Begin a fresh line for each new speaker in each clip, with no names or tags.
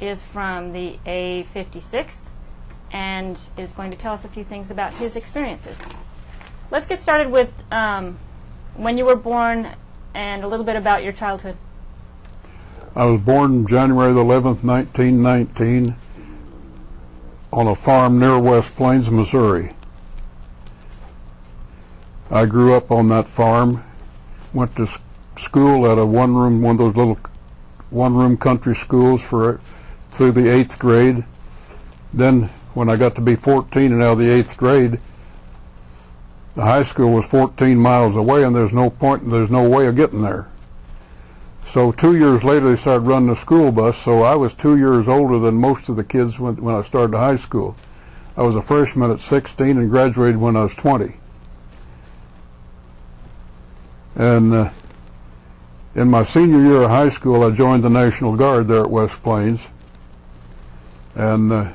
is from the A56th and is going to tell us a few things about his experiences. Let's get started with when you were born and a little bit about your childhood.
I was born January the 11th, 1919, on a farm near West Plains, Missouri. I grew up on that farm, went to school at one of those little one-room country schools through the 8th grade. Then when I got to be 14 and out of the 8th grade, the high school was 14 miles away, and there's no way of getting there. So 2 years later they started running a school bus, so I was 2 years older than most of the kids when I started high school. I was a freshman at 16 and graduated when I was 20. And in my senior year of high school, I joined the National Guard there at West Plains. And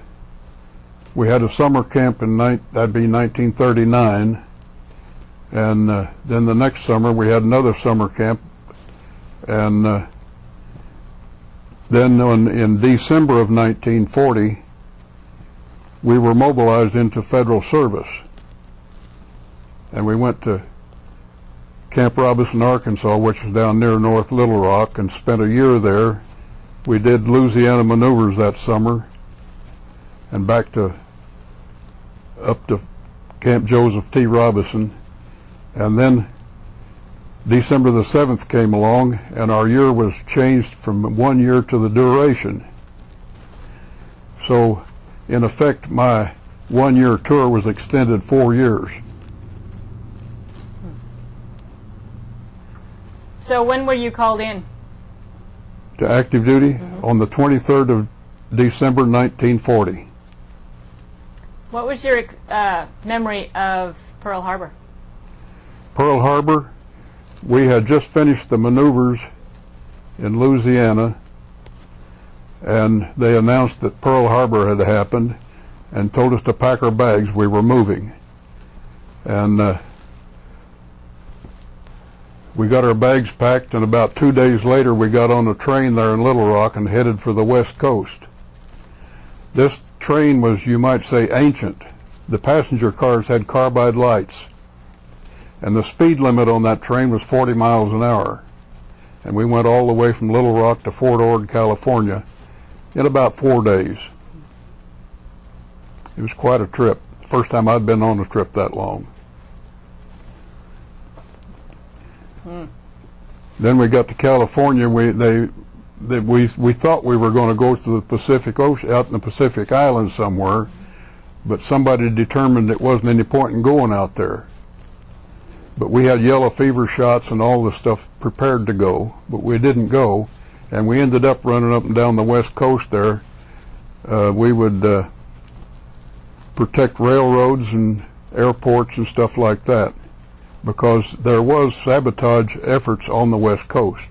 we had a summer camp that'd be 1939. And then the next summer we had another summer camp. And then in December of 1940, we were mobilized into federal service. And we went to Camp Robinson, Arkansas, which is down near North Little Rock, and spent a year there. We did Louisiana maneuvers that summer, and up to Camp Joseph T. Robinson. And then December the 7th came along, and our year was changed from 1 year to the duration. So, in effect, my 1 year tour was extended 4 years.
So when were you called in?
To active duty on the 23rd of December 1940.
What was your memory of Pearl Harbor?
Pearl Harbor, we had just finished the maneuvers in Louisiana, and they announced that Pearl Harbor had happened and told us to pack our bags. We were moving. And we got our bags packed, and about 2 days later we got on a train there in Little Rock and headed for the West Coast. This train was, you might say, ancient. The passenger cars had carbide lights, and the speed limit on that train was 40 miles an hour. And we went all the way from Little Rock to Fort Ord, California in about 4 days. It was quite a trip. The first time I'd been on a trip that long. Then we got to California. We thought we were going to go to the Pacific Ocean, out in the Pacific Islands somewhere, but somebody determined it wasn't any point in going out there. But we had yellow fever shots and all the stuff prepared to go, but we didn't go, and we ended up running up and down the West Coast there. We would protect railroads and airports and stuff like that, because there was sabotage efforts on the West Coast.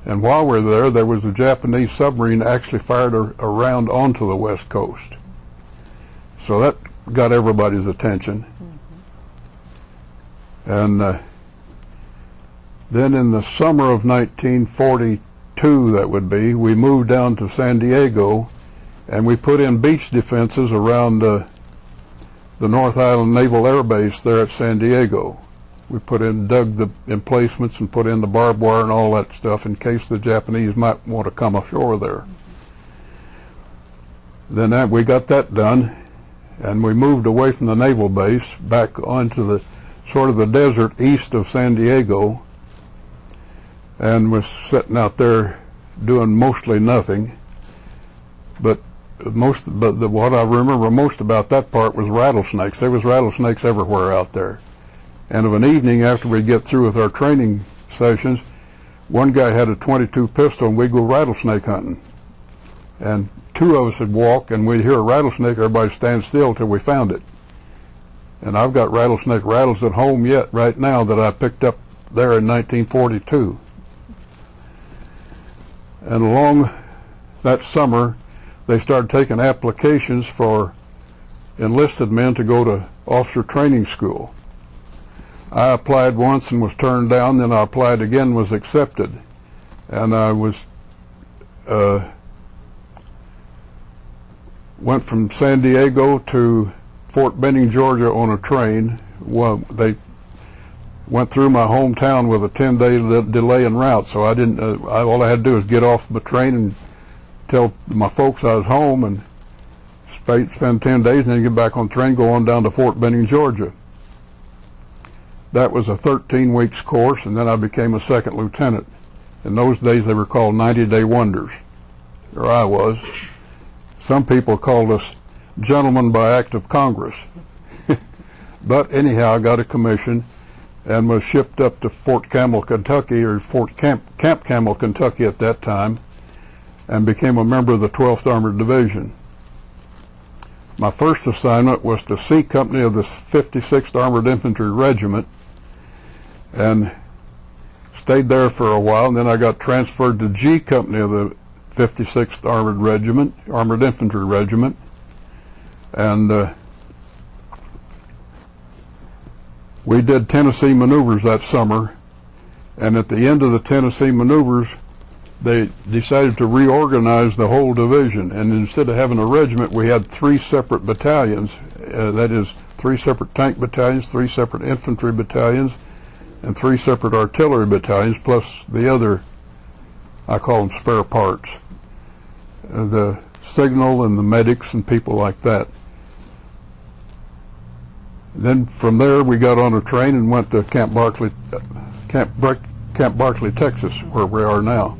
And while we were there, there was a Japanese submarine actually fired a round onto the West Coast. So that got everybody's attention. And then in the summer of 1942, that would be, we moved down to San Diego, and we put in beach defenses around the North Island Naval Air Base there at San Diego. We dug the emplacements and put in the barbed wire and all that stuff in case the Japanese might want to come ashore there. Then we got that done, and we moved away from the naval base back onto the sort of the desert east of San Diego, and was sitting out there doing mostly nothing. But what I remember most about that part was rattlesnakes. There was rattlesnakes everywhere out there. And of an evening, after we'd get through with our training sessions, one guy had a .22 pistol, and we'd go rattlesnake hunting. And two of us would walk, and we'd hear a rattlesnake, everybody stand still till we found it. And I've got rattlesnake rattles at home yet, right now, that I picked up there in 1942. And along that summer, they started taking applications for enlisted men to go to officer training school. I applied once and was turned down, then I applied again and was accepted. And I was went from San Diego to Fort Benning, Georgia on a train. Well, they went through my hometown with a 10-day delay en route, so I didn't. All I had to do was get off the train and tell my folks I was home, and spend 10 days, and then get back on the train, go on down to Fort Benning, Georgia. That was a 13 weeks course, and then I became a second lieutenant. In those days, they were called 90-day wonders. There I was. Some people called us gentlemen by act of Congress. But anyhow, I got a commission and was shipped up to Fort Campbell, Kentucky, or Camp Campbell, Kentucky at that time, and became a member of the 12th Armored Division. My first assignment was to C Company of the 56th Armored Infantry Regiment, and stayed there for a while, and then I got transferred to G Company of the 56th Armored Infantry Regiment, and we did Tennessee maneuvers that summer, and at the end of the Tennessee maneuvers, they decided to reorganize the whole division, and instead of having a regiment, we had 3 separate battalions, that is 3 separate tank battalions, 3 separate infantry battalions, and 3 separate artillery battalions, plus the other, I call them spare parts, the signal and the medics and people like that. Then from there we got on a train and went to Camp Barkley, Texas, where we are now.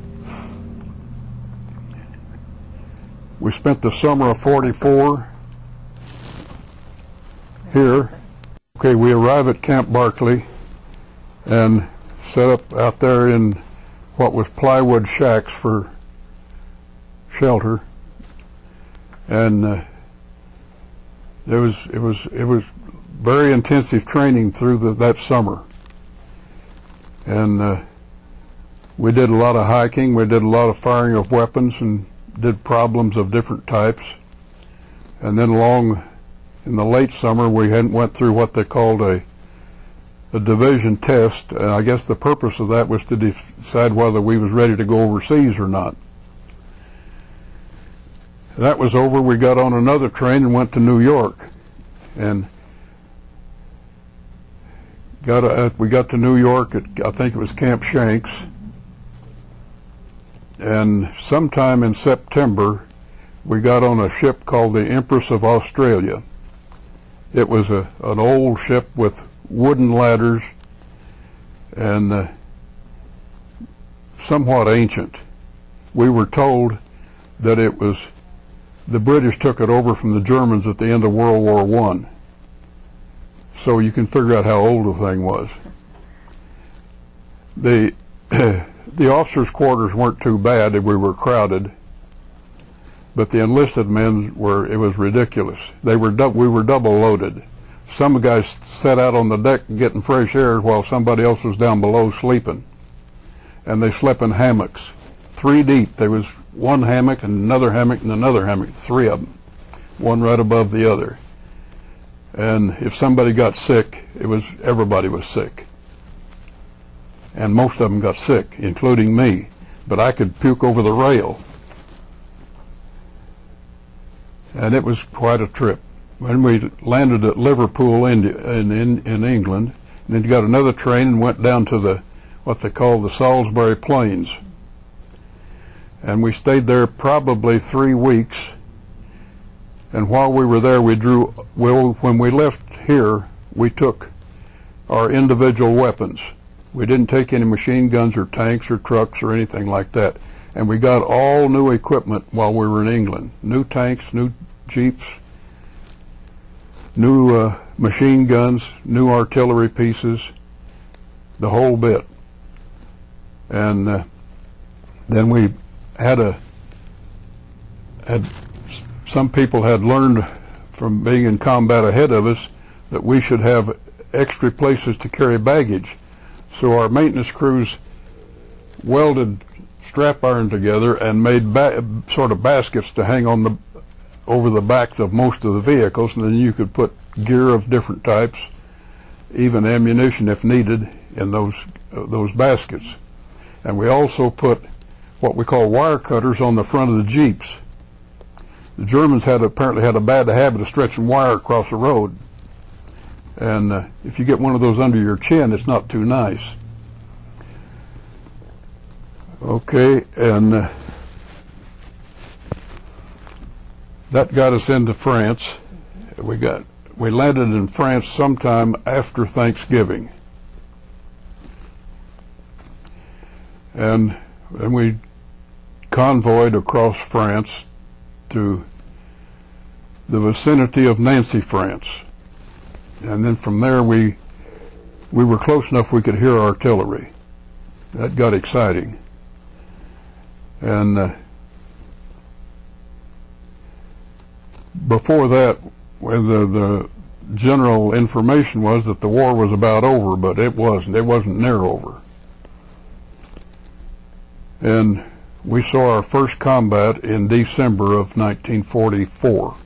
We spent the summer of '44 here. Okay, we arrive at Camp Barkley and set up out there in what was plywood shacks for shelter, and it was very intensive training through that summer, and we did a lot of hiking, we did a lot of firing of weapons, and did problems of different types. And then along in the late summer we went through what they called a division test, and I guess the purpose of that was to decide whether we was ready to go overseas or not. That was over, we got on another train and went to New York, and we got to New York at, I think it was Camp Shanks, and sometime in September we got on a ship called the Empress of Australia. It was an old ship with wooden ladders and somewhat ancient. We were told that it was, the British took it over from the Germans at the end of World War I. So you can figure out how old the thing was. The officers' quarters weren't too bad, we were crowded, but the enlisted men it was ridiculous. We were double loaded. Some guys sat out on the deck getting fresh air while somebody else was down below sleeping. And they slept in hammocks, 3 deep. There was one hammock and another hammock and another hammock, 3 of them, one right above the other. And if somebody got sick, everybody was sick. And most of them got sick, including me. But I could puke over the rail. And it was quite a trip. When we landed at Liverpool in England, and then got another train and went down to what they call the Salisbury Plains. And we stayed there probably 3 weeks. And while we were there, when we left here, we took our individual weapons. We didn't take any machine guns or tanks or trucks or anything like that. And we got all new equipment while we were in England. New tanks, new jeeps, new machine guns, new artillery pieces, the whole bit. And then we some people had learned from being in combat ahead of us that we should have extra places to carry baggage. So our maintenance crews welded strap iron together and made sort of baskets to hang on over the backs of most of the vehicles, and then you could put gear of different types, even ammunition if needed, in those baskets. And we also put what we call wire cutters on the front of the Jeeps. the Germans apparently had a bad habit of stretching wire across the road. And if you get one of those under your chin, it's not too nice. Okay, and that got us into France. We landed in France sometime after Thanksgiving. And we convoyed across France to the vicinity of Nancy, France. And then from there we were close enough we could hear artillery. That got exciting. And before that, the general information was that the war was about over, but it wasn't. It wasn't near over. And we saw our first combat in December of 1944.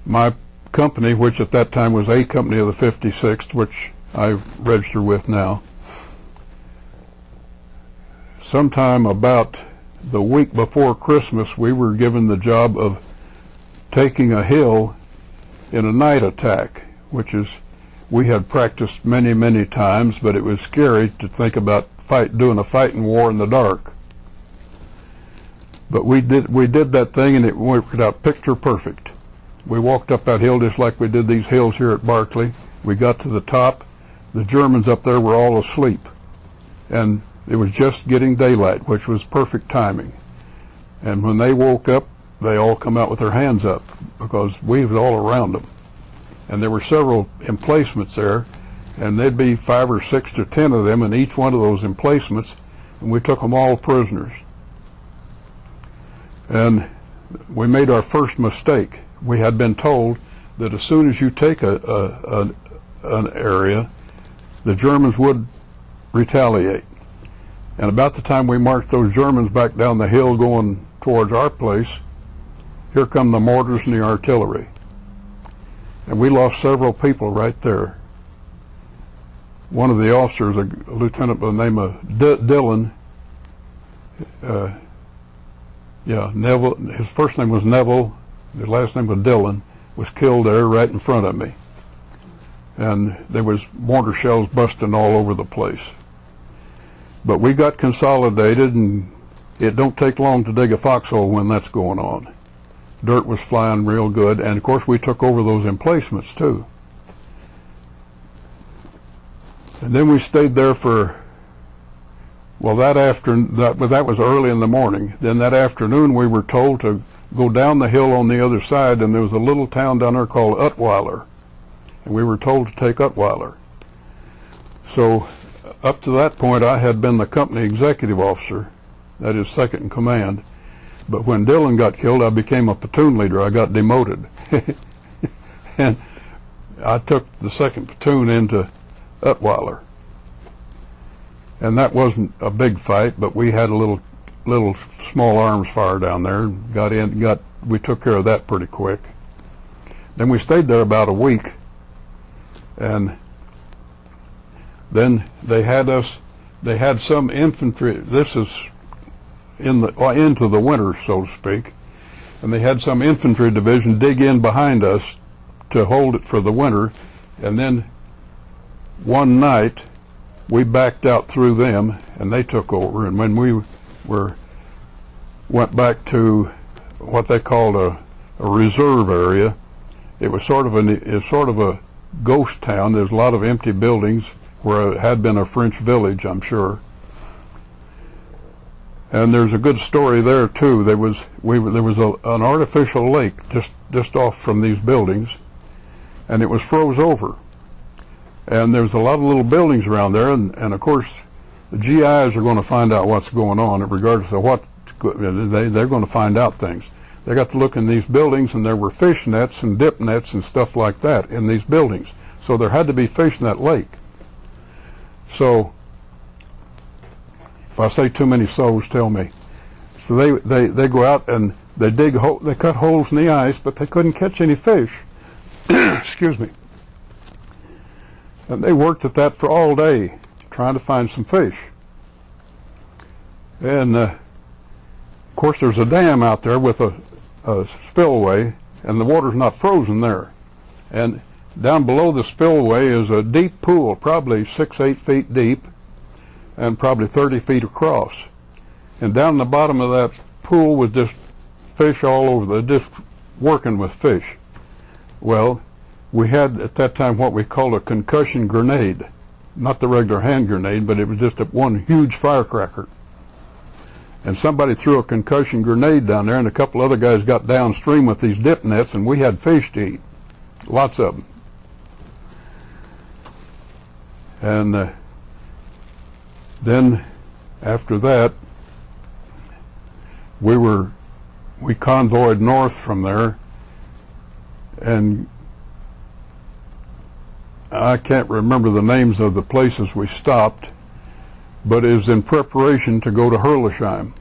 My company, which at that time was A Company of the 56th, which I register with now, sometime about the week before Christmas, we were given the job of taking a hill in a night attack, which is, we had practiced many, many times, but it was scary to think about doing a fighting war in the dark. But we did that thing, and it worked out picture perfect. We walked up that hill just like we did these hills here at Barclay. We got to the top. The Germans up there were all asleep, and it was just getting daylight, which was perfect timing. And when they woke up, they all come out with their hands up because we was all around them. And there were several emplacements there, and there'd be 5 or 6 or 10 of them in each one of those emplacements, and we took them all prisoners. And we made our first mistake. We had been told that as soon as you take an area, the Germans would retaliate. And about the time we marched those Germans back down the hill going towards our place, here come the mortars and the artillery. And we lost several people right there. One of the officers, a lieutenant by the name of Dillon, Neville, his first name was Neville, his last name was Dillon, was killed there right in front of me. And there was mortar shells busting all over the place. But we got consolidated, and it don't take long to dig a foxhole when that's going on. Dirt was flying real good, and of course we took over those emplacements too. And then we stayed there for, well, that was early in the morning. Then that afternoon we were told to go down the hill on the other side, and there was a little town down there called Utweiler, and we were told to take Utweiler. So up to that point I had been the company executive officer, that is second in command. But when Dillon got killed, I became a platoon leader. I got demoted. And I took the second platoon into Utweiler. And that wasn't a big fight, but we had a little small arms fire down there. We took care of that pretty quick. Then we stayed there about a week, and then they had some infantry. This is into the winter, so to speak, and they had some infantry division dig in behind us to hold it for the winter. And then one night we backed out through them, and they took over. And when we went back to what they called a reserve area, it was sort of a ghost town. There's a lot of empty buildings where it had been a French village, I'm sure. And there's a good story there too. There was an artificial lake just off from these buildings, and it was froze over. And there's a lot of little buildings around there, and of course the GIs are going to find out what's going on, regardless of what they're going to find out things. They got to look in these buildings, and there were fish nets and dip nets and stuff like that in these buildings. So there had to be fish in that lake. So if I say too many souls, tell me. So they go out and they they cut holes in the ice, but they couldn't catch any fish. Excuse me. And they worked at that for all day, trying to find some fish. And of course, there's a dam out there with spillway, and the water's not frozen there. And down below the spillway is a deep pool, probably 6-8 feet deep, and probably 30 feet across. And down the bottom of that pool was just fish all over, just working with fish. Well, we had at that time what we called a concussion grenade. Not the regular hand grenade, but it was just one huge firecracker. And somebody threw a concussion grenade down there, and a couple other guys got downstream with these dip nets, and we had fish to eat. Lots of them. And then after that, we convoyed north from there, and I can't remember the names of the places we stopped, but it was in preparation to go to Herlesheim.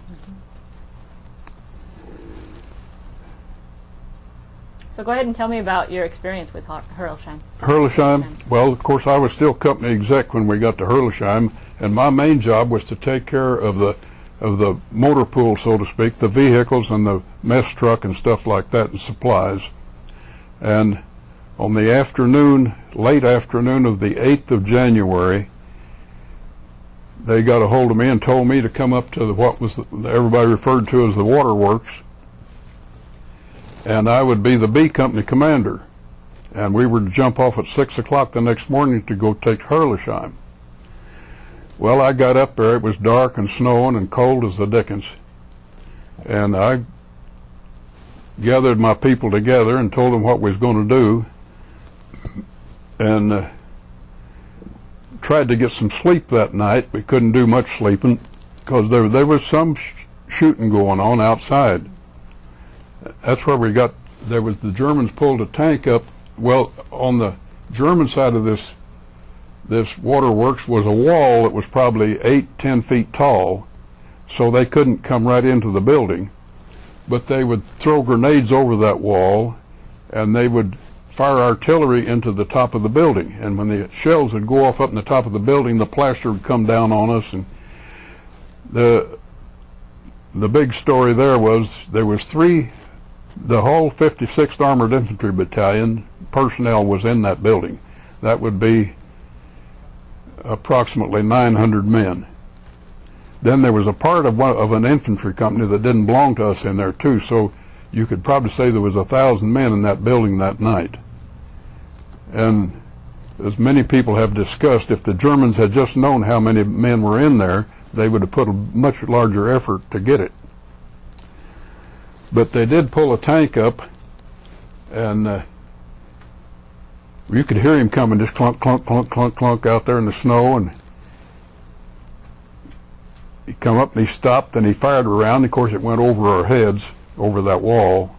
So go ahead and tell me about your experience with Herlesheim.
Herlesheim, well, of course, I was still company exec when we got to Herlesheim, and my main job was to take care of the motor pool, so to speak, the vehicles and the mess truck and stuff like that, and supplies. And on the afternoon, late afternoon of the 8th of January, they got a hold of me and told me to come up to what was everybody referred to as the waterworks, and I would be the B company commander, and we were to jump off at 6 o'clock the next morning to go take Herlesheim. Well, I got up there, it was dark and snowing and cold as the dickens, and I gathered my people together and told them what we was going to do, and tried to get some sleep that night. We couldn't do much sleeping because there was some shooting going on outside. That's where we got, the Germans pulled a tank up. Well, on the German side of this waterworks was a wall that was probably 8-10 feet tall, so they couldn't come right into the building. But they would throw grenades over that wall, and they would fire artillery into the top of the building. And when the shells would go off up in the top of the building, the plaster would come down on us. And the big story there was the whole 56th Armored Infantry Battalion personnel was in that building. That would be approximately 900 men. Then there was a part of an infantry company that didn't belong to us in there too, so you could probably say there was 1,000 men in that building that night. And as many people have discussed, if the Germans had just known how many men were in there, they would have put a much larger effort to get it. But they did pull a tank up, and you could hear him coming, just clunk, clunk, clunk, clunk, clunk out there in the snow, and he come up and he stopped and he fired around. Of course, it went over our heads, over that wall.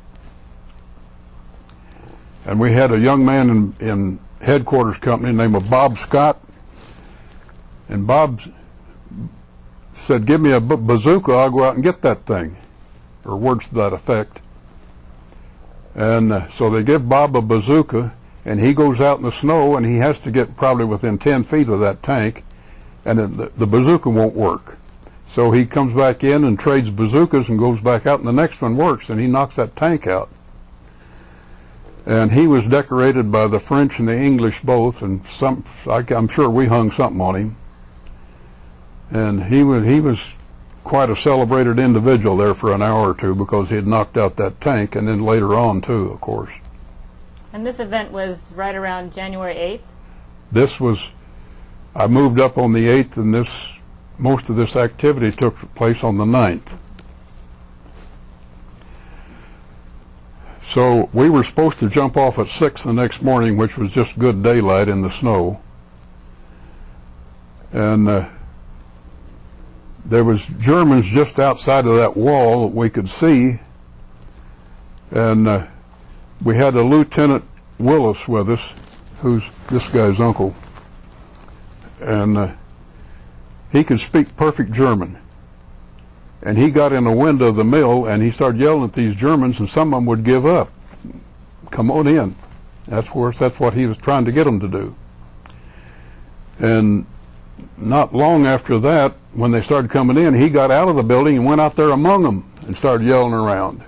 And we had a young man in headquarters company named Bob Scott, and Bob said, "Give me a bazooka, I'll go out and get that thing," or words to that effect. And so they give Bob a bazooka, and he goes out in the snow, and he has to get probably within 10 feet of that tank, and the bazooka won't work. So he comes back in and trades bazookas and goes back out, and the next one works, and he knocks that tank out. And he was decorated by the French and the English both, and I'm sure we hung something on him. And he was quite a celebrated individual there for an hour or two because he had knocked out that tank, and then later on too, of course.
And this event was right around January 8th? I moved up on the 8th, and most of this activity took place on the 9th. So we were supposed to jump off at 6 the next morning, which was just good daylight in the snow. And there was Germans just outside of that wall that we could see, and we had a Lieutenant Willis with us, who's this guy's uncle, and he could speak perfect German. And he got in a window of the mill, and he started yelling at these Germans, and some of them would give up. Come on in. That's what he was trying to get them to do. And not long after that, when they started coming in, he got out of the building and went out there among them and started yelling around.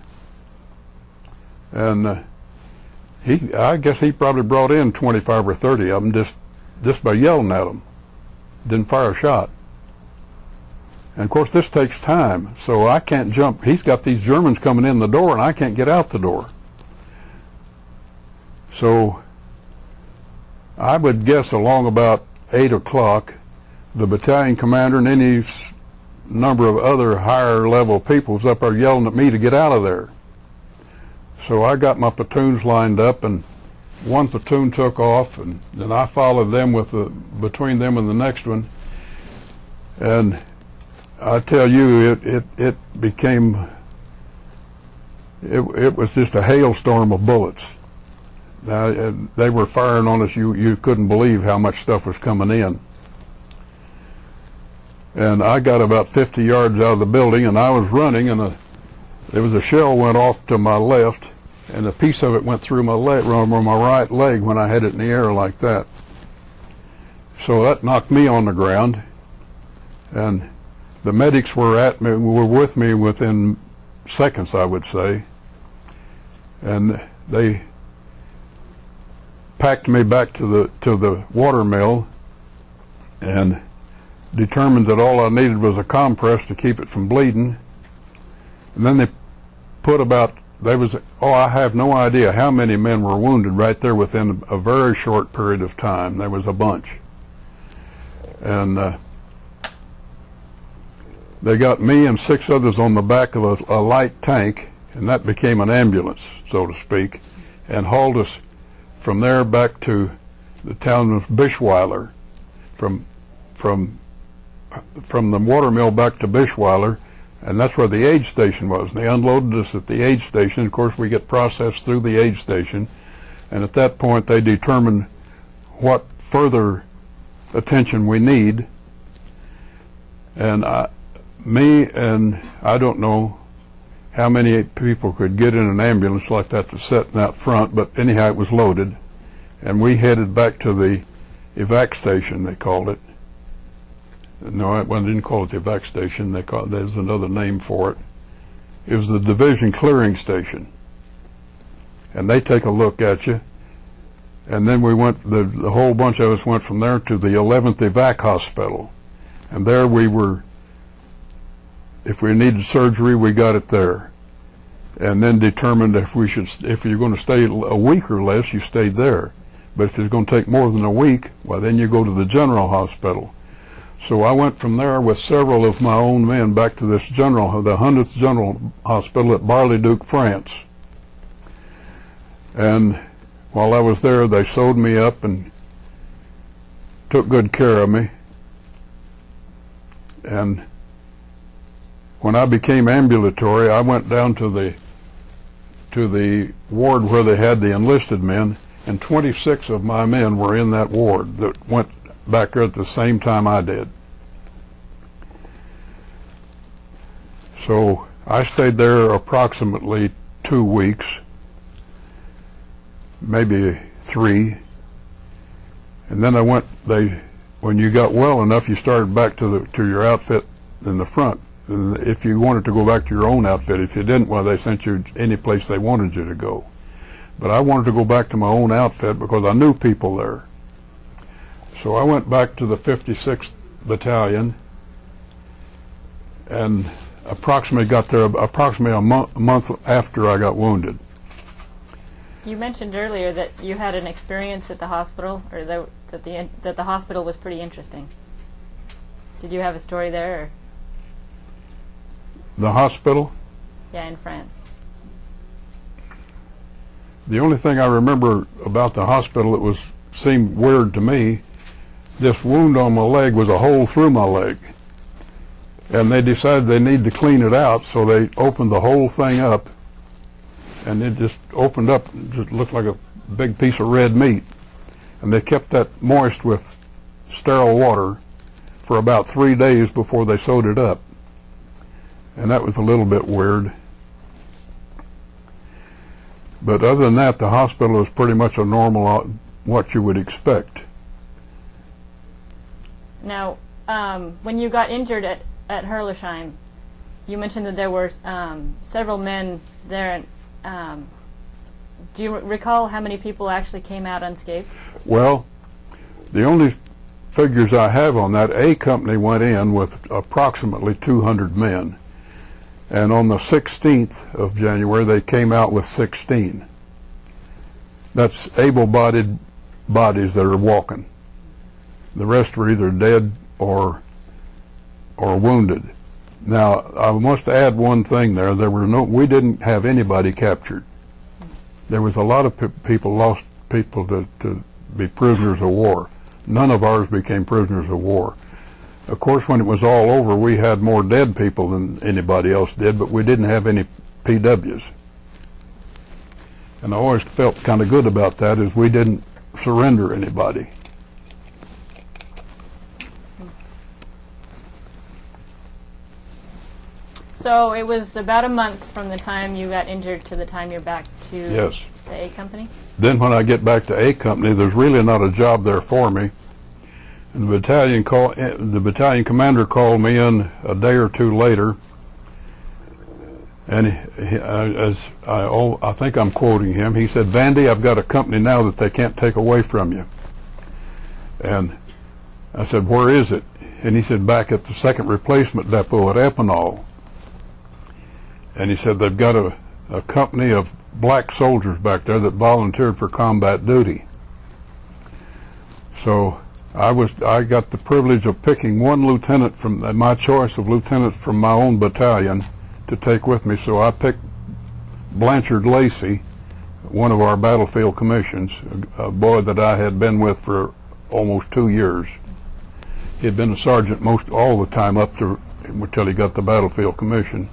And I guess he probably brought in 25 or 30 of them just by yelling at them. Didn't fire a shot. And of course this takes time, so I can't jump. He's got these Germans coming in the door and I can't get out the door. So I would guess along about 8 o'clock, the battalion commander and any number of other higher level people was up there yelling at me to get out of there. So I got my platoons lined up, and one platoon took off, and then I followed them between them and the next one. And I tell you, it became, it was just a hailstorm of bullets. They were firing on us. You couldn't believe how much stuff was coming in. And I got about 50 yards out of the building, and I was running, and there was a shell went off to my left, and a piece of it went through my right leg when I had it in the air like that. So that knocked me on the ground, and the medics were with me within seconds, I would say, and they packed me back to the water mill and determined that all I needed was a compress to keep it from bleeding. And then they put I have no idea how many men were wounded right there within a very short period of time. There was a bunch. And they got me and 6 others on the back of a light tank, and that became an ambulance, so to speak, and hauled us from there back to the town of Bischweiler. From the watermill back to Bischweiler, and that's where the aid station was. They unloaded us at the aid station. Of course, we get processed through the aid station, and at that point they determine what further attention we need. And I don't know how many people could get in an ambulance like that to sit out front, but anyhow, it was loaded, and we headed back to the evac station, they called it. No, they didn't call it the evac station. There's another name for it. It was the division clearing station. And they take a look at you. And then we went, the whole bunch of us went from there to the 11th evac hospital. And there we were, if we needed surgery, we got it there. And then determined if you're going to stay a week or less, you stayed there. But if it's going to take more than a week, well, then you go to the general hospital. So I went from there with several of my own men back to the 100th General Hospital at Bar-le-Duc, France. And while I was there, they sewed me up and took good care of me. And when I became ambulatory, I went down to the ward where they had the enlisted men, and 26 of my men were in that ward that went back there at the same time I did. So I stayed there approximately 2 weeks, maybe 3, and then when you got well enough, you started back to your outfit in the front. And if you wanted to go back to your own outfit, if you didn't, well, they sent you any place they wanted you to go. But I wanted to go back to my own outfit because I knew people there. So I went back to the 56th Battalion and got there approximately a month after I got wounded.
You mentioned earlier that you had an experience at the hospital, or that the hospital was pretty interesting. Did you have a story there? Or?
The hospital?
Yeah, in France.
The only thing I remember about the hospital that seemed weird to me, this wound on my leg was a hole through my leg. And they decided they need to clean it out, so they opened the whole thing up, and it just opened up, it just looked like a big piece of red meat. And they kept that moist with sterile water for about 3 days before they sewed it up. And that was a little bit weird. But other than that, the hospital was pretty much a normal, what you would expect.
Now, when you got injured at Herlesheim, you mentioned that there were several men there Do you recall how many people actually came out unscathed?
Well, the only figures I have on that, A Company went in with approximately 200 men. And on the 16th of January, they came out with 16. That's able-bodied bodies that are walking. The rest were either dead or wounded. Now, I must add one thing there. We didn't have anybody captured. There was a lot of lost people to be prisoners of war. None of ours became prisoners of war. Of course, when it was all over, we had more dead people than anybody else did, but we didn't have any PWs. And I always felt kind of good about that, is we didn't surrender anybody.
So it was about a month from the time you got injured to the time you're back to
Yes.
the A Company?
Then when I get back to A Company, there's really not a job there for me. And the battalion commander called me in a day or two later, and I think I'm quoting him. He said, "Vandy, I've got a company now that they can't take away from you." And I said, "Where is it?" And he said, "Back at the 2nd Replacement Depot at Epinal." And he said, "They've got a company of black soldiers back there that volunteered for combat duty." So I got the privilege of picking one lieutenant from my choice of lieutenants from my own battalion to take with me. So I picked Blanchard Lacey, one of our battlefield commissions, a boy that I had been with for almost 2 years. He had been a sergeant all the time until he got the battlefield commission.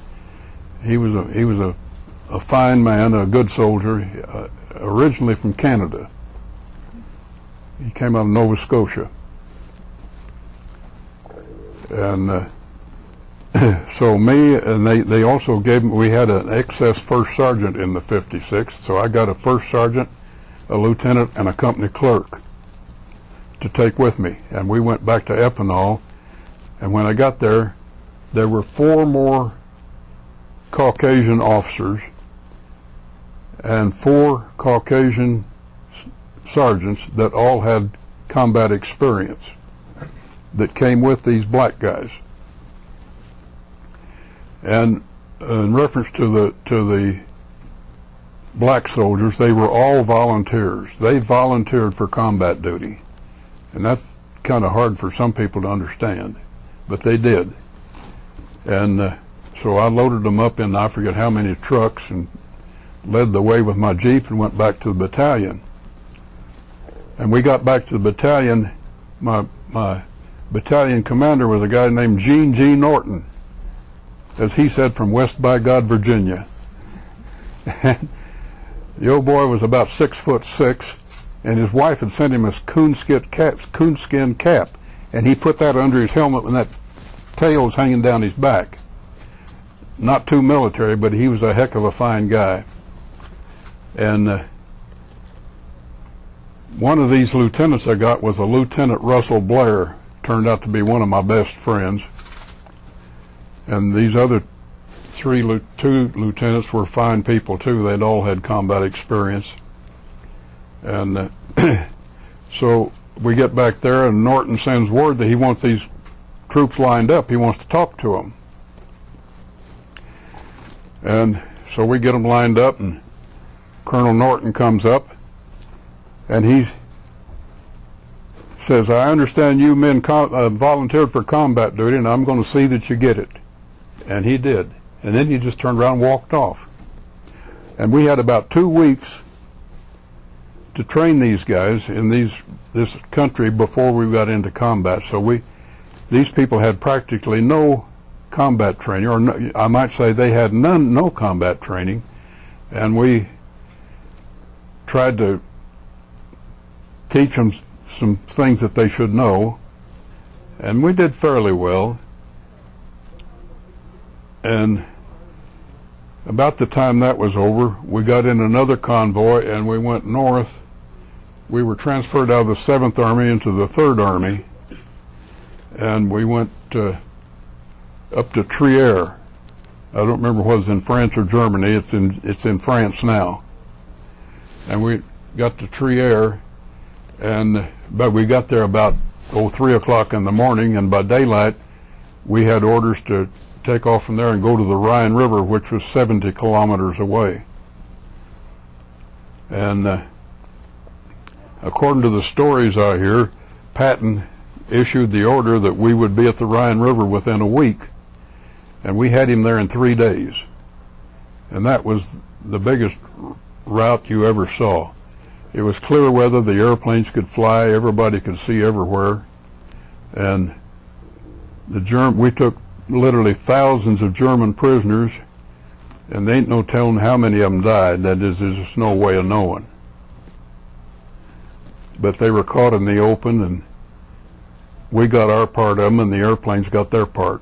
He was a fine man, a good soldier, originally from Canada. He came out of Nova Scotia. And so they also we had an excess first sergeant in the 56th, so I got a first sergeant, a lieutenant, and a company clerk to take with me. And we went back to Epinal, and when I got there, there were 4 more Caucasian officers and 4 Caucasian sergeants that all had combat experience that came with these black guys. And in reference to the black soldiers, they were all volunteers. They volunteered for combat duty. And that's kind of hard for some people to understand, but they did. And so I loaded them up in I forget how many trucks and led the way with my Jeep and went back to the battalion. And we got back to the battalion. My battalion commander was a guy named Gene G. Norton, as he said, from West by God, Virginia. And the old boy was about 6'6", and his wife had sent him a coonskin cap, and he put that under his helmet when that tail was hanging down his back. Not too military, but he was a heck of a fine guy. And one of these lieutenants I got was a Lieutenant Russell Blair, turned out to be one of my best friends. And these other two lieutenants were fine people too. They'd all had combat experience. And so we get back there, and Norton sends word that he wants these troops lined up. He wants to talk to them. And so we get them lined up, and Colonel Norton comes up, and he says, "I understand you men volunteered for combat duty, and I'm going to see that you get it." And he did. And then he just turned around and walked off. And we had about 2 weeks to train these guys in this country before we got into combat. So these people had practically no combat training, or no, I might say they had no combat training, and we tried to teach them some things that they should know, and we did fairly well. And about the time that was over, we got in another convoy and we went north. We were transferred out of the 7th Army into the 3rd Army, and we went up to Trier. I don't remember whether it was in France or Germany. It's in France now. and we got to Trier, but we got there about 3 o'clock in the morning, and by daylight we had orders to take off from there and go to the Rhine River, which was 70 kilometers away. And according to the stories I hear, Patton issued the order that we would be at the Rhine River within a week, and we had him there in 3 days. And that was the biggest route you ever saw. It was clear weather, the airplanes could fly, everybody could see everywhere. And we took literally thousands of German prisoners, and there ain't no telling how many of them died. That is, there's just no way of knowing. But they were caught in the open, and we got our part of them, and the airplanes got their part.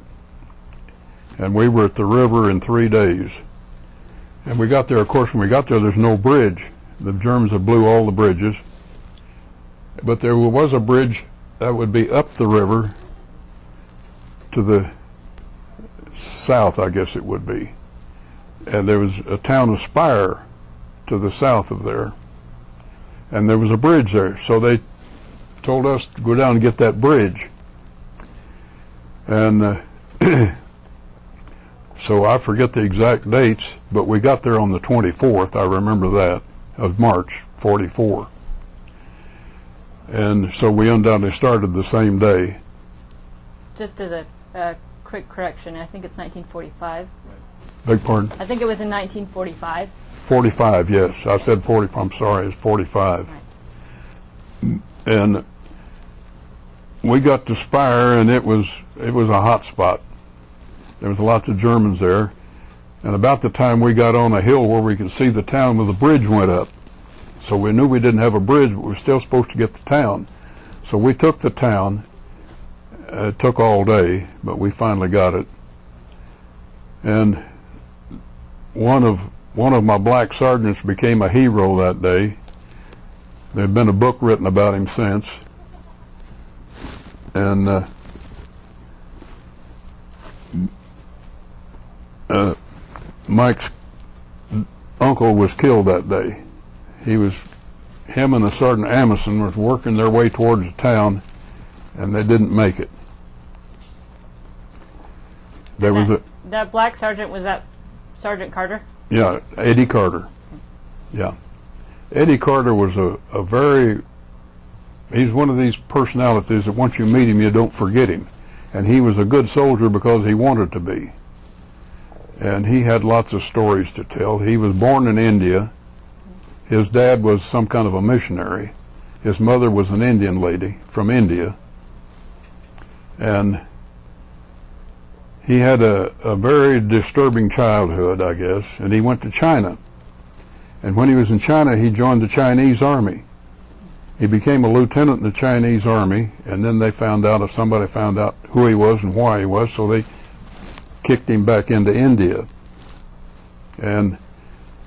And we were at the river in 3 days. And we got there, of course, when we got there, there's no bridge. The Germans had blew all the bridges. But there was a bridge that would be up the river to the south, I guess it would be. And there was a town of Speyer to the south of there. And there was a bridge there. So they told us to go down and get that bridge. And so I forget the exact dates, but we got there on the 24th, I remember that, of March, 44. And so we undoubtedly started the same day.
Just as a quick correction, I think it's 1945.
Beg pardon?
I think it was in 1945.
45, yes. I said 40, I'm sorry, it's 45. Right. And we got to Speyer, and it was a hot spot. There was lots of Germans there. And about the time we got on a hill where we could see the town, where the bridge went up. So we knew we didn't have a bridge, but we were still supposed to get the town. So we took the town. It took all day, but we finally got it. And one of my black sergeants became a hero that day. There'd been a book written about him since. And Mike's uncle was killed that day. Him and the Sergeant Amundsen was working their way towards the town, and they didn't make it.
That black sergeant, was that Sergeant Carter?
Yeah, Eddie Carter. Yeah. Eddie Carter was he's one of these personalities that once you meet him, you don't forget him. And he was a good soldier because he wanted to be. And he had lots of stories to tell. He was born in India. His dad was some kind of a missionary. His mother was an Indian lady from India. And he had a very disturbing childhood, I guess, and he went to China. And when he was in China, he joined the Chinese army. He became a lieutenant in the Chinese army, and then somebody found out who he was and why he was, so they kicked him back into India. And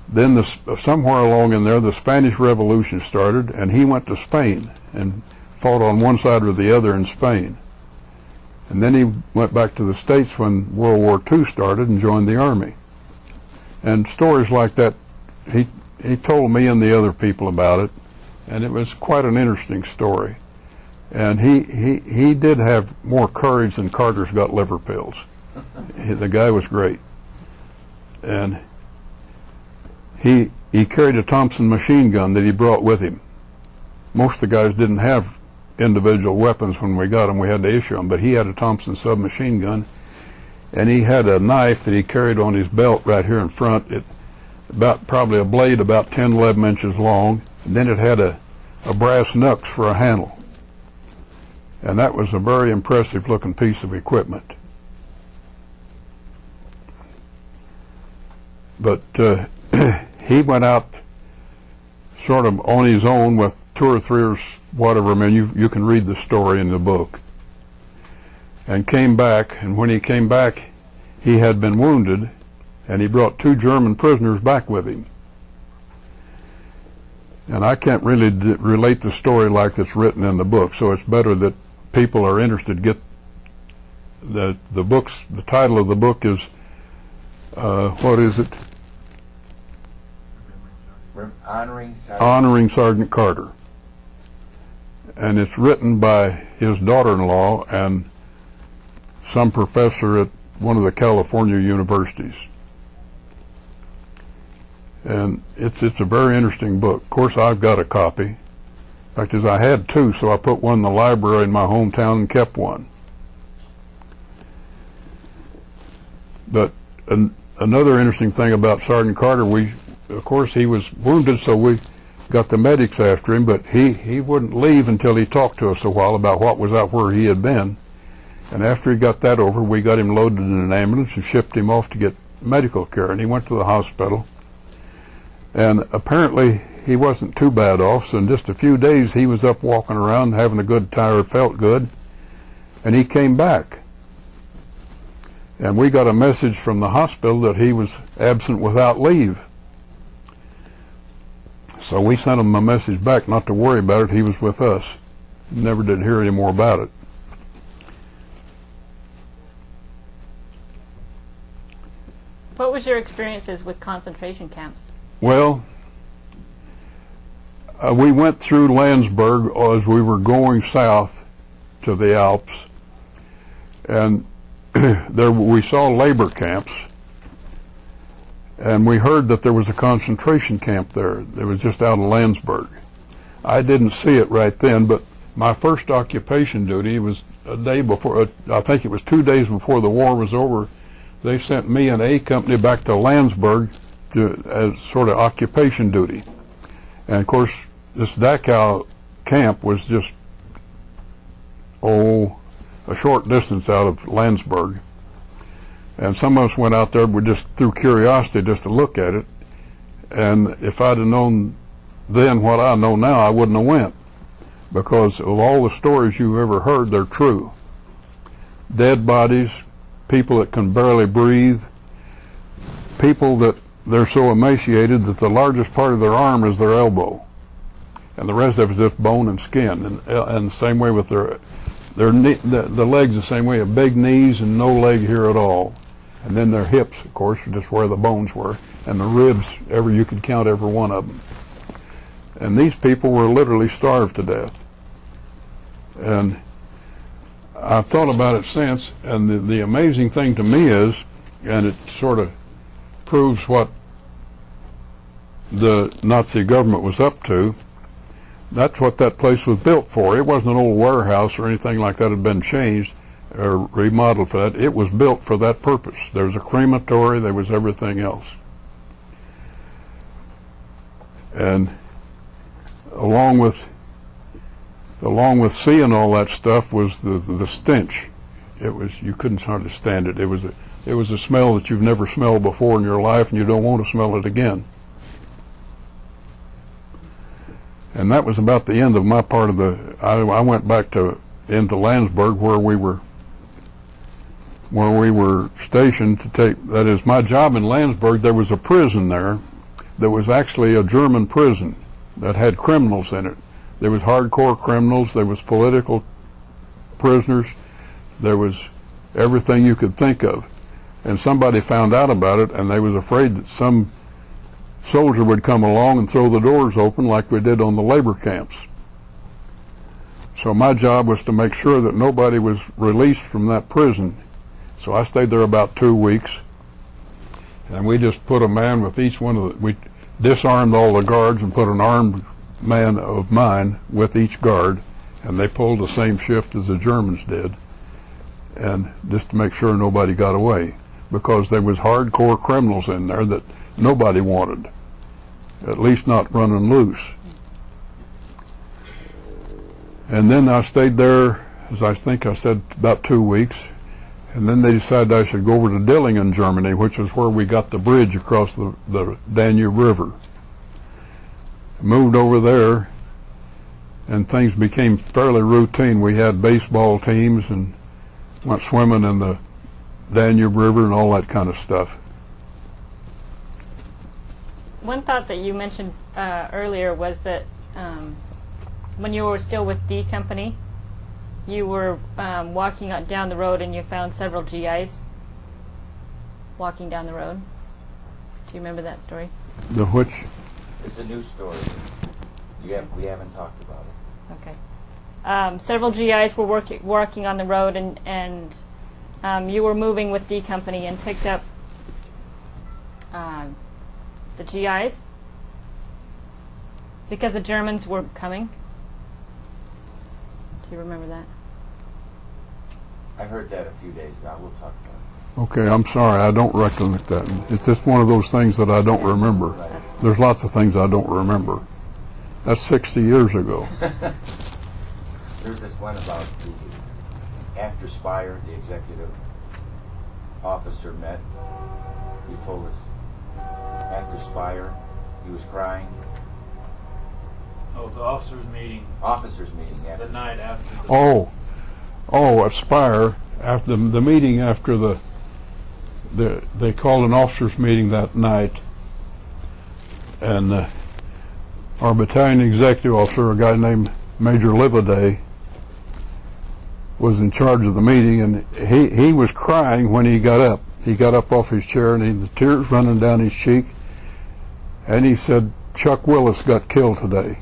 then somewhere along in there, the Spanish Revolution started, and he went to Spain and fought on one side or the other in Spain. And then he went back to the States when World War II started and joined the Army. And stories like that, he told me and the other people about it, and it was quite an interesting story. And he did have more courage than Carter's got liver pills. The guy was great. And he carried a Thompson machine gun that he brought with him. Most of the guys didn't have individual weapons when we got them. We had to issue them, but he had a Thompson submachine gun, and he had a knife that he carried on his belt right here in front. Probably a blade about 10, 11 inches long, and then it had a brass knucks for a handle. And that was a very impressive looking piece of equipment. But he went out sort of on his own with 2 or 3 or whatever men. You can read the story in the book. And came back, and when he came back, he had been wounded, and he brought 2 German prisoners back with him. And I can't really relate the story like it's written in the book, so it's better that people are interested get the books. The title of the book is what is it? Honoring Sergeant Carter. And it's written by his daughter-in-law and some professor at one of the California universities. And it's a very interesting book. Of course, I've got a copy. In fact, as I had two, so I put one in the library in my hometown and kept one. But another interesting thing about Sergeant Carter, of course, he was wounded, so we got the medics after him, but he wouldn't leave until he talked to us a while about what was out where he had been. And after he got that over, we got him loaded in an ambulance and shipped him off to get medical care. And he went to the hospital. And apparently he wasn't too bad off, so in just a few days he was up walking around having a good time, felt good, and he came back. And we got a message from the hospital that he was absent without leave. So we sent him a message back not to worry about it, he was with us. Never did hear any more about it.
What was your experiences with concentration camps?
Well, we went through Landsberg as we were going south to the Alps, and there we saw labor camps, and we heard that there was a concentration camp there. It was just out of Landsberg. I didn't see it right then, but my first occupation duty was a day before, I think it was 2 days before the war was over. They sent me and A Company back to Landsberg as sort of occupation duty. And of course, this Dachau camp was just, a short distance out of Landsberg. And some of us went out there just through curiosity just to look at it. And if I'd have known then what I know now, I wouldn't have went. Because of all the stories you've ever heard, they're true. Dead bodies, people that can barely breathe, people that they're so emaciated that the largest part of their arm is their elbow, and the rest of it is just bone and skin. And the same way with the legs, the same way, big knees and no leg here at all. And then their hips, of course, are just where the bones were, and the ribs, you could count every one of them. And these people were literally starved to death. And I've thought about it since, and the amazing thing to me is, and it sort of proves what the Nazi government was up to, that's what that place was built for. It wasn't an old warehouse or anything like that had been changed or remodeled for that. It was built for that purpose. There was a crematory, there was everything else. And along with seeing all that stuff was the stench. It was, you couldn't hardly stand it. It was a smell that you've never smelled before in your life, and you don't want to smell it again. And that was about the end of my part of I went back into Landsberg where we were stationed to take, that is, my job in Landsberg. There was a prison there that was actually a German prison that had criminals in it. There was hardcore criminals, there was political prisoners, there was everything you could think of. And somebody found out about it, and they was afraid that some soldier would come along and throw the doors open like we did on the labor camps. So my job was to make sure that nobody was released from that prison. So I stayed there about 2 weeks, and we just put a man with each one of we disarmed all the guards and put an armed man of mine with each guard, and they pulled the same shift as the Germans did, and just to make sure nobody got away, because there was hardcore criminals in there that nobody wanted, at least not running loose. And then I stayed there, as I think I said, about 2 weeks, and then they decided I should go over to Dillingen, Germany, which is where we got the bridge across the Danube River. Moved over there, and things became fairly routine. We had baseball teams and went swimming in the Danube River and all that kind of stuff.
One thought that you mentioned earlier was that when you were still with D Company, you were walking down the road and you found several GIs walking down the road. Do you remember that story?
The which?
It's a new story. We haven't talked about it.
Okay. Several GIs were working on the road, and you were moving with D Company and picked up the GIs because the Germans were coming. Do you remember that?
I heard that a few days ago. We'll talk about it.
Okay, I'm sorry, I don't recollect that. It's just one of those things that I don't remember.
Right.
There's lots of things I don't remember. That's 60 years ago.
There's this one about after Spire, the executive officer met. He told us after Spire, he was crying.
Oh, the officers' meeting
Officers meeting after
the night after. The
Aspire, after the meeting after they called an officers meeting that night, and our battalion executive officer, a guy named Major Livaday, was in charge of the meeting, and he was crying when he got up. He got up off his chair, and the tears running down his cheek, and he said, "Chuck Willis got killed today."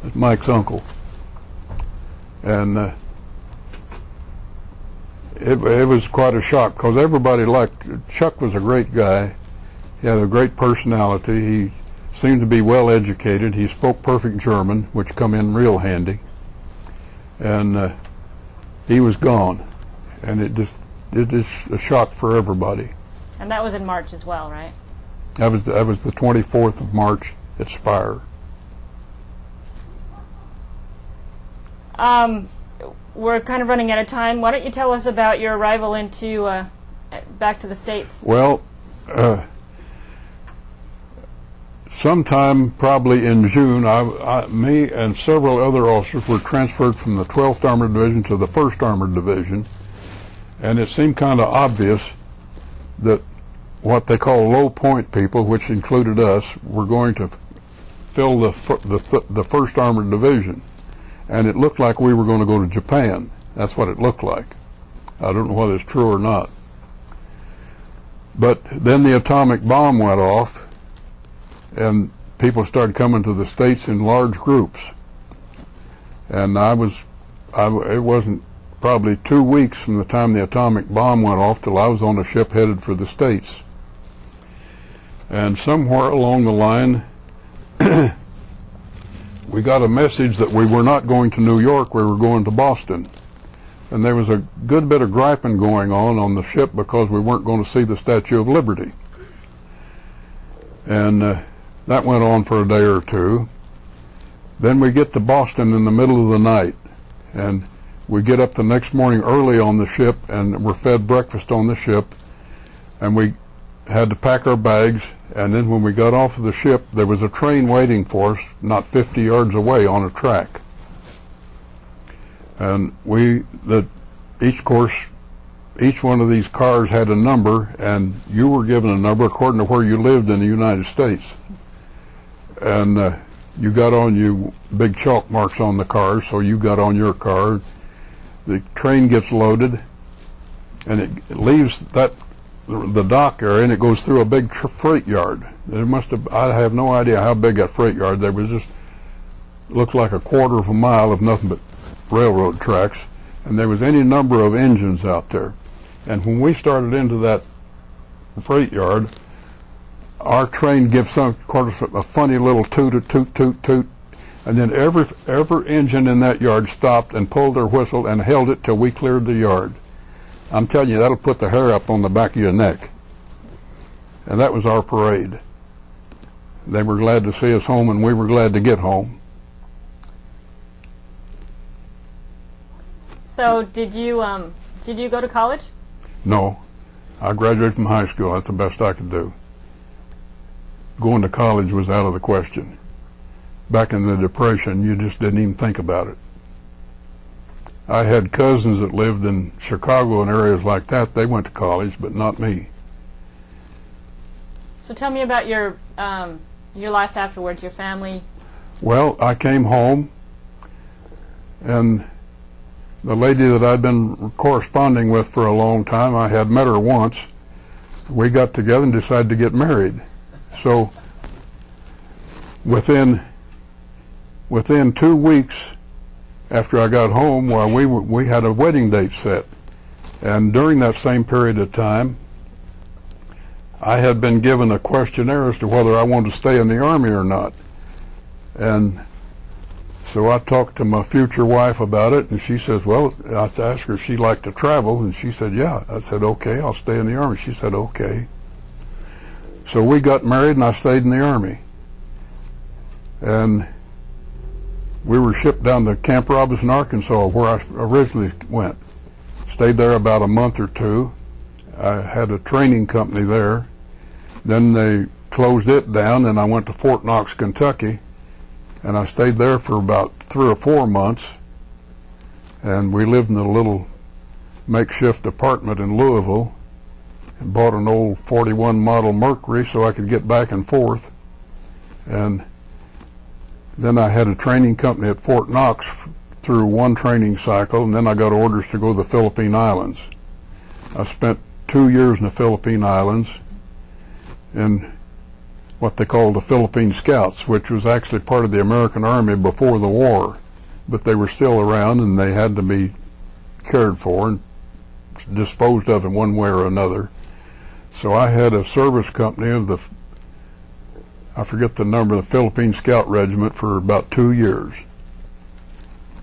It's Mike's uncle. And it was quite a shock, because everybody liked Chuck. Was a great guy. He had a great personality. He seemed to be well educated. He spoke perfect German, which come in real handy. And he was gone, and it is a shock for everybody.
And that was in March as well, right?
That was the 24th of March at Spire.
We're kind of running out of time. Why don't you tell us about your arrival into back to the States?
Well, sometime probably in June, me and several other officers were transferred from the 12th Armored Division to the 1st Armored Division, and it seemed kind of obvious that what they call low point people, which included us, were going to fill the 1st Armored Division. And it looked like we were going to go to Japan. That's what it looked like. I don't know whether it's true or not. But then the atomic bomb went off, and people started coming to the States in large groups. And it wasn't probably 2 weeks from the time the atomic bomb went off till I was on a ship headed for the States. And somewhere along the line, we got a message that we were not going to New York, we were going to Boston. And there was a good bit of griping going on the ship because we weren't going to see the Statue of Liberty. And that went on for a day or two. Then we get to Boston in the middle of the night, and we get up the next morning early on the ship, and we're fed breakfast on the ship, and we had to pack our bags. And then when we got off of the ship, there was a train waiting for us not 50 yards away on a track. And each one of these cars had a number, and you were given a number according to where you lived in the United States. And you got on you big chalk marks on the cars, so you got on your car. The train gets loaded, and it leaves the dock area, and it goes through a big freight yard. I have no idea how big that freight yard. There was just looked like a quarter of a mile of nothing but railroad tracks, and there was any number of engines out there. And when we started into that freight yard, our train gives a funny little toot, toot, toot, toot, and then every engine in that yard stopped and pulled their whistle and held it till we cleared the yard. I'm telling you, that'll put the hair up on the back of your neck. And that was our parade. They were glad to see us home, and we were glad to get home.
So did you go to college?
No. I graduated from high school. That's the best I could do. Going to college was out of the question. Back in the Depression, you just didn't even think about it. I had cousins that lived in Chicago and areas like that. They went to college, but not me.
So tell me about your life afterwards, your family.
Well, I came home, and the lady that I'd been corresponding with for a long time, I had met her once. We got together and decided to get married. So within 2 weeks after I got home, well, we had a wedding date set. And during that same period of time, I had been given a questionnaire as to whether I wanted to stay in the Army or not. And so I talked to my future wife about it, and she says, well, I asked her if she'd like to travel, and she said, yeah. I said, okay, I'll stay in the Army. She said, okay. So we got married, and I stayed in the Army. And we were shipped down to Camp Robinson, Arkansas, where I originally went. Stayed there about a month or two. I had a training company there. Then they closed it down, and I went to Fort Knox, Kentucky, and I stayed there for about 3 or 4 months. And we lived in a little makeshift apartment in Louisville, and bought an old 41 model Mercury so I could get back and forth. And then I had a training company at Fort Knox through one training cycle, and then I got orders to go to the Philippine Islands. I spent 2 years in the Philippine Islands in what they called the Philippine Scouts, which was actually part of the American Army before the war, but they were still around and they had to be cared for and disposed of in one way or another. So I had a service company of the, I forget the number, the Philippine Scout Regiment for about 2 years.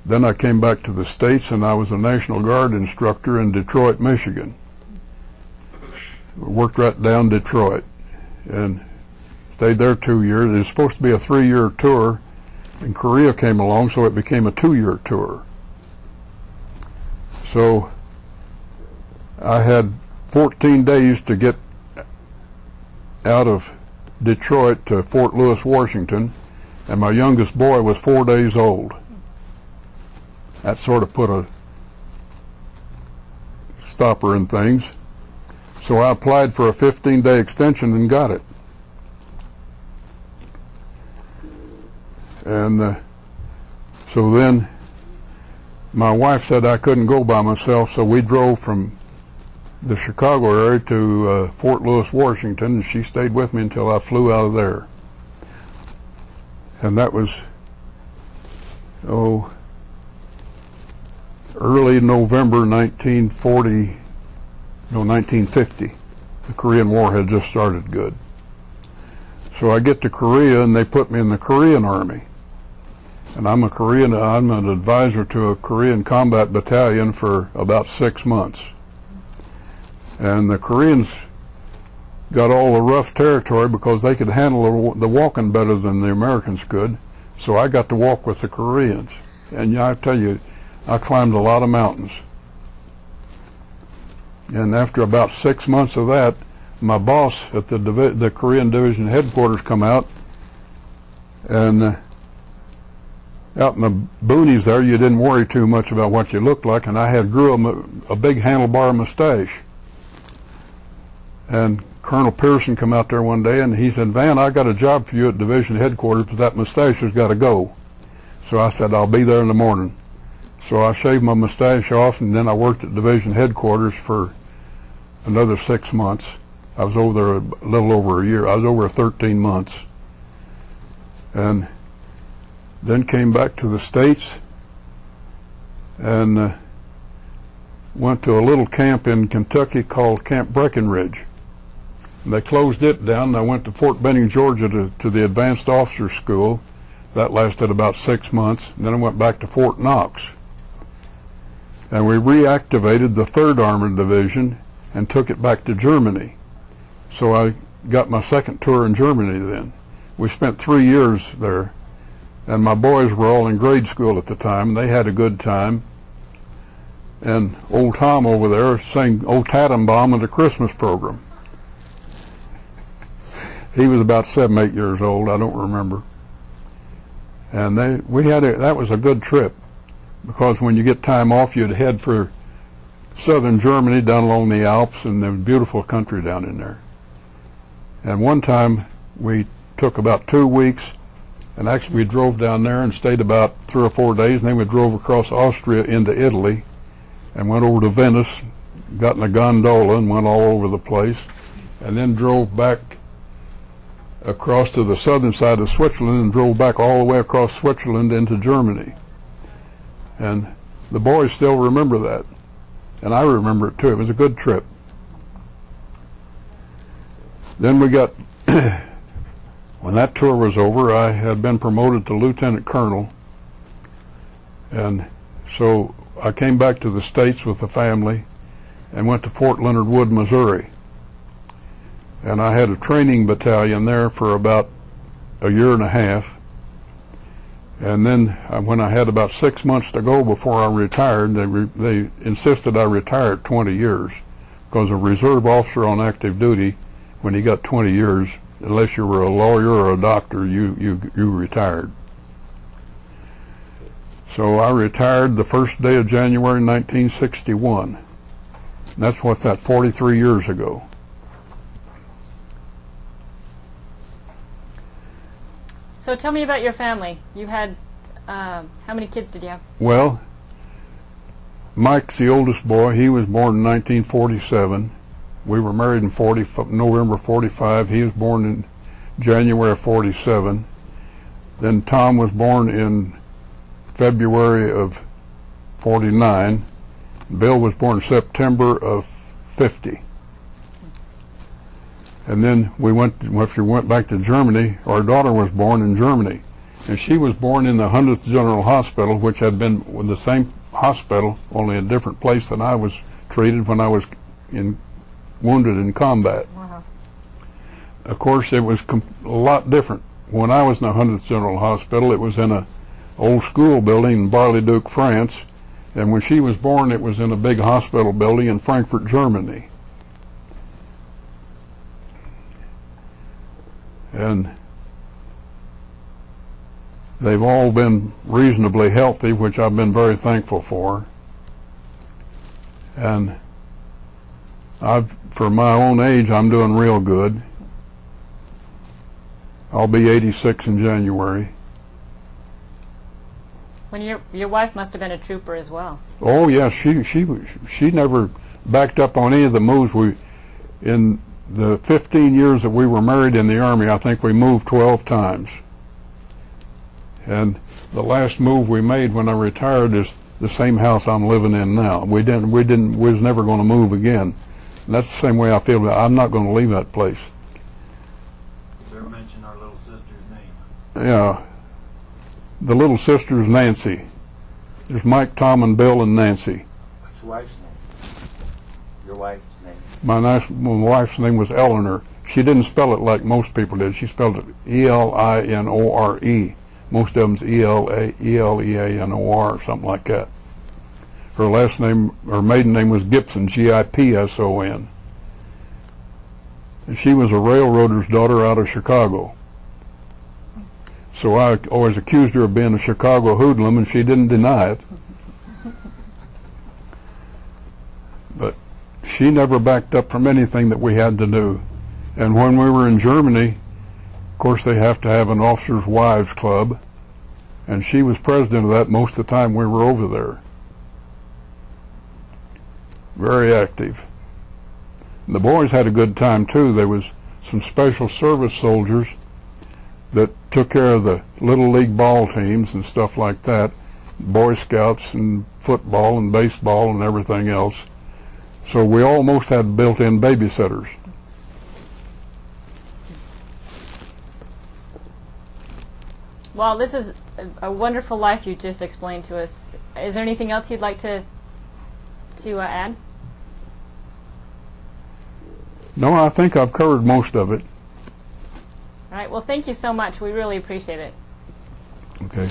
Then I came back to the States and I was a National Guard instructor in Detroit, Michigan. Worked right down Detroit and stayed there 2 years. It was supposed to be a 3-year tour, and Korea came along, so it became a 2-year tour. So I had 14 days to get out of Detroit to Fort Lewis, Washington, and my youngest boy was 4 days old. That sort of put a stopper in things. So I applied for a 15-day extension and got it. And so then my wife said I couldn't go by myself, so we drove from the Chicago area to Fort Lewis, Washington, and she stayed with me until I flew out of there. And that was, early November 1950. The Korean War had just started good. So I get to Korea and they put me in the Korean Army. And I'm an advisor to a Korean combat battalion for about 6 months. And the Koreans got all the rough territory because they could handle the walking better than the Americans could. So I got to walk with the Koreans. And I tell you, I climbed a lot of mountains. And after about 6 months of that, my boss at the Korean Division headquarters come out, and out in the boonies there, you didn't worry too much about what you looked like, and I grew a big handlebar mustache. And Colonel Pearson come out there one day, and he said, Van, I got a job for you at Division headquarters, but that mustache has got to go. So I said, I'll be there in the morning. So I shaved my mustache off, and then I worked at Division headquarters for another 6 months. I was over there a little over a year. I was over 13 months. And then came back to the States and went to a little camp in Kentucky called Camp Breckenridge. And they closed it down, and I went to Fort Benning, Georgia to the Advanced Officer School. That lasted about 6 months. And then I went back to Fort Knox. And we reactivated the 3rd Armored Division and took it back to Germany. So I got my second tour in Germany then. We spent 3 years there, and my boys were all in grade school at the time. They had a good time. And old Tom over there sang Old Tannenbaum in the Christmas program. He was about 7, 8 years old, I don't remember. And that was a good trip, because when you get time off, you'd head for southern Germany down along the Alps, and there was beautiful country down in there. And one time we took about 2 weeks, and actually we drove down there and stayed about 3 or 4 days, and then we drove across Austria into Italy and went over to Venice, got in a gondola and went all over the place, and then drove back across to the southern side of Switzerland and drove back all the way across Switzerland into Germany. And the boys still remember that. And I remember it too. It was a good trip. Then we got, when that tour was over, I had been promoted to lieutenant colonel. And so I came back to the States with the family and went to Fort Leonard Wood, Missouri. And I had a training battalion there for about a year and a half. And then when I had about 6 months to go before I retired, they insisted I retire at 20 years, because a reserve officer on active duty, when he got 20 years, unless you were a lawyer or a doctor, you retired. So I retired the first day of January 1961. That's what's that, 43 years ago.
So tell me about your family. You had, how many kids did you have?
Well, Mike's the oldest boy. He was born in 1947. We were married in November 45. He was born in January of 47. Then Tom was born in February of 49. Bill was born September of 50. And then after we went back to Germany, our daughter was born in Germany. And she was born in the 100th General Hospital, which had been with the same hospital, only a different place than I was treated when I was wounded in combat.
Wow.
Of course, it was a lot different. When I was in the 100th General Hospital, it was in an old school building in Bar-le-Duc, France. And when she was born, it was in a big hospital building in Frankfurt, Germany. And they've all been reasonably healthy, which I've been very thankful for. And for my own age, I'm doing real good. I'll be 86 in January.
When your wife must have been a trooper as well.
Oh yes, she never backed up on any of the moves. In the 15 years that we were married in the Army, I think we moved 12 times. And the last move we made when I retired is the same house I'm living in now. We was never going to move again. And that's the same way I feel about it. I'm not going to leave that place.
Better mention our little sister's name.
Yeah. The little sister's Nancy. There's Mike, Tom, and Bill, and Nancy.
What's your wife's name? Your wife's name?
My wife's name was Eleanor. She didn't spell it like most people did. She spelled it E-L-I-N-O-R-E. Most of them's E-L-E-A-N-O-R or something like that. Her maiden name was Gibson, G-I-P-S-O-N. And she was a railroader's daughter out of Chicago. So I always accused her of being a Chicago hoodlum, and she didn't deny it. But she never backed up from anything that we had to do. And when we were in Germany, of course they have to have an officers' wives club, and she was president of that most of the time we were over there. Very active. And the boys had a good time too. There was some special service soldiers that took care of the Little League ball teams and stuff like that, Boy Scouts and football and baseball and everything else. So we almost had built-in babysitters.
Well, this is a wonderful life you just explained to us. Is there anything else you'd like to add?
No, I think I've covered most of it.
All right. Well, thank you so much. We really appreciate it.
Okay.